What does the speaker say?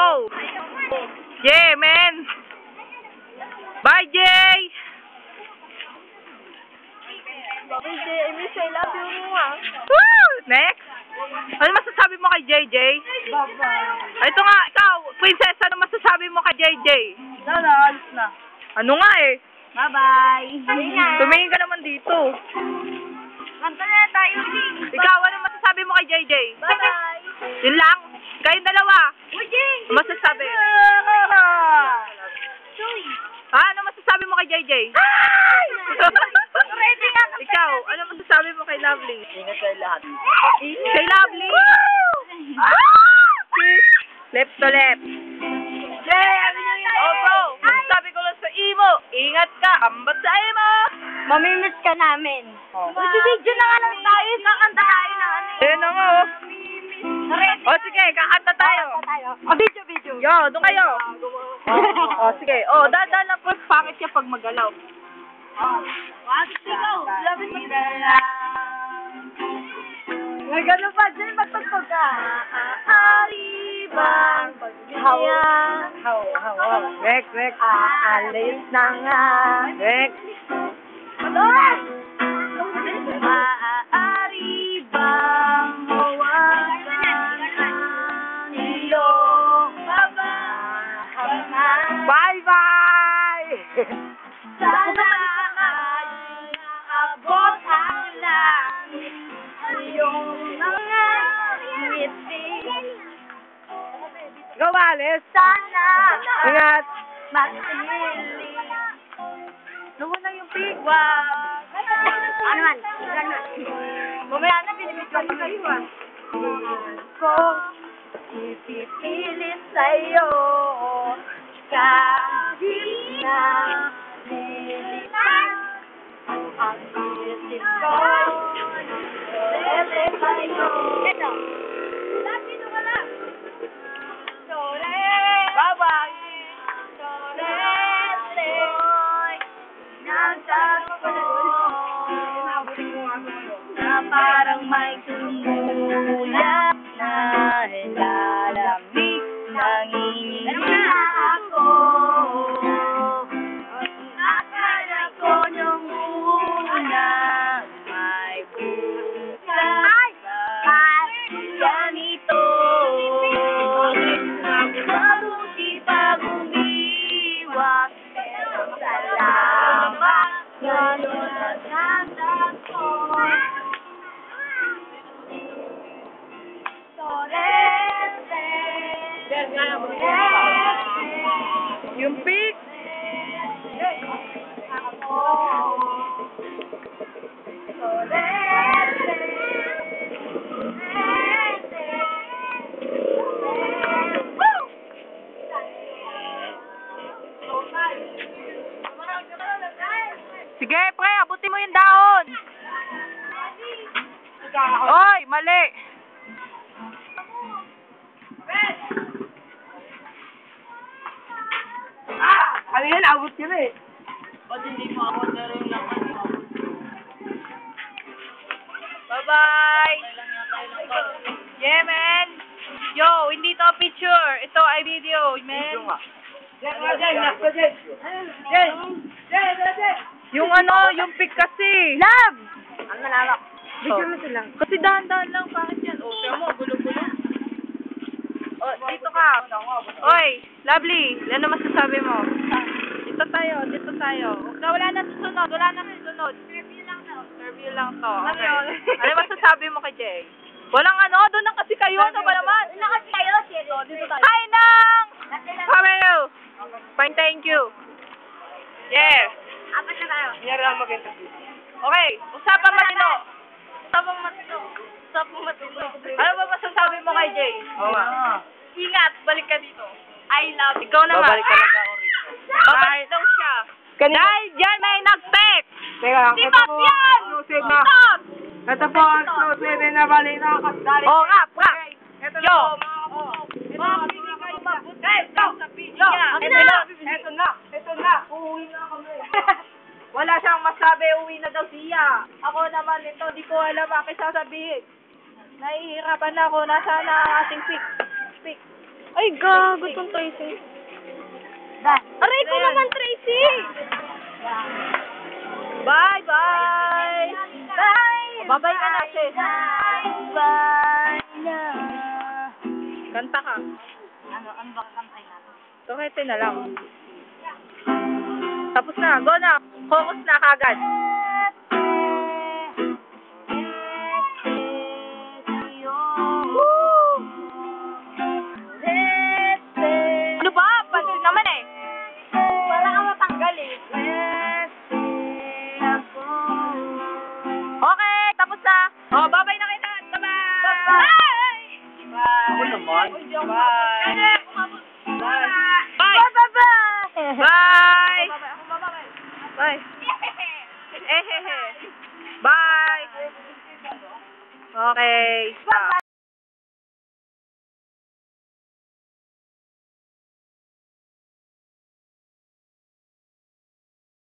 Go! Yeah, man! Bye, Jay! Bakit Jay? I miss I love you mo ah. Woo! Next! Ano masasabi mo kay JJ? Bye-bye. Ito nga, ikaw, princess, ano masasabi mo kay JJ? Wala, alis na. Ano nga eh? Bye-bye. Tumingin ka naman dito. Kanta na tayo, Jing. Ikaw, ano masasabi mo kay JJ? Bye-bye. Yun lang? Kayong dalawa? Uy, Jing! Ano masasabi? Soy! Ano masasabi mo kay JJ? Ay! Ready ka na. Ikaw, ano masasabi mo kay Lovely? Ingat kayo lahat. Kay Lovely? Kiss, left to left. Jay, ano nyo yun? Oh bro, sabi ko lang sa imo, ingat ka, ambat sa imo. Mamimiss ka namin. Oh. Video na nga lang tayo. Kakanta tayo na ano. Ayun na nga oh. Ready? O sige, kakanta tayo. Video. Yo, doon kayo. O sige, dahan lang po, pangit ka pag magalaw. Lapit mo na. May gano'n pa dyan, magpagpag ka. Ari bang pagkaya. Next. Aalis na nga. Next. Doon! Maaari bang hawakan ang iyong pamahaman? Bye-bye! Sana ay naabot ang langit ang iyong mga ngiti. Ikaw, Alice. Sana Ingat. matilig. Nawala yung pig. Wow! Ano man? Mamaya na, binibigyan pa kayo ah. Ko, ipipilit sa'yo kahit na lilitan ang isip ko. Lele sa'yo. Ito. Sino wala? Sore. Bye-bye. Sorete. Nagtagpo na parang may tumulak na lalamig nanginginig ako. Akala ko nung una may bukas ganito. Mabuti pag umiwas, pero salamat ngayon natako. Sorete. Yung pig. Ako. Sorete. Sige, pre, abutin mo yung dahon. Oy, mali. Ano yan? Abot yun eh. Ba't hindi mo ako rin lang ano? Bye-bye! Yeah, man! Yo, hindi to picture. Ito ay video, man. Yung ano, yung pic kasi. Love! Ang nalawak. Video mo sila. Kasi dahan-dahan lang, bakit yan? O, kaya mo, gulo-gulo. O, dito ka. Oy, Lovely, ano masasabi mo? Dito tayo. Wala na susunod. Interview lang to. Okay. Ano masasabi mo kay Jay? Walang ano, doon lang kasi kayo. Ano ba naman? Nakas kayo, seryo. Dito tayo. Hi, Nang! How are you? Fine, thank you. Yeah. Apat na tayo. Okay, usapang matino. Ano ba masasabi mo kay Jay? Oo nga. Ingat, balik ka dito. I love you. Ikaw naman. Babalik ka lang ako rito. Babalik daw siya. Dahil dyan may nag-text. Teka lang. Si Bastian! Exclusive na. Stop! Ito po ang exclusive na balita. Oo nga, pra. Ito na Yo. po. Mga pinigay na. Guys, go. Sa Yo, Ito na. Uuwi na kami. Wala siyang masabi, uwi na daw siya. Ako naman ito, di ko alam bakit sasabihin. Nahihirapan na ako, nasaan na ang ating pick? Ay, gago tong Tracy. Aray ko naman, Tracy! Bye, bye! Bye! Babay ka na, sis. Bye na. Kanta ka. Ano ba kakantay natin? Tukete na lang. Tapos na, go na. Focus na kagad. Ano ba? Pansin naman eh. Wala kang matanggal eh. Okay, tapos na. Oh, babay na kita. Bye-bye. Bye! Ako naman. Bye. Bye! Bye! Bye! Bye! Bye! Ehehe. Bye! Okay. Stop.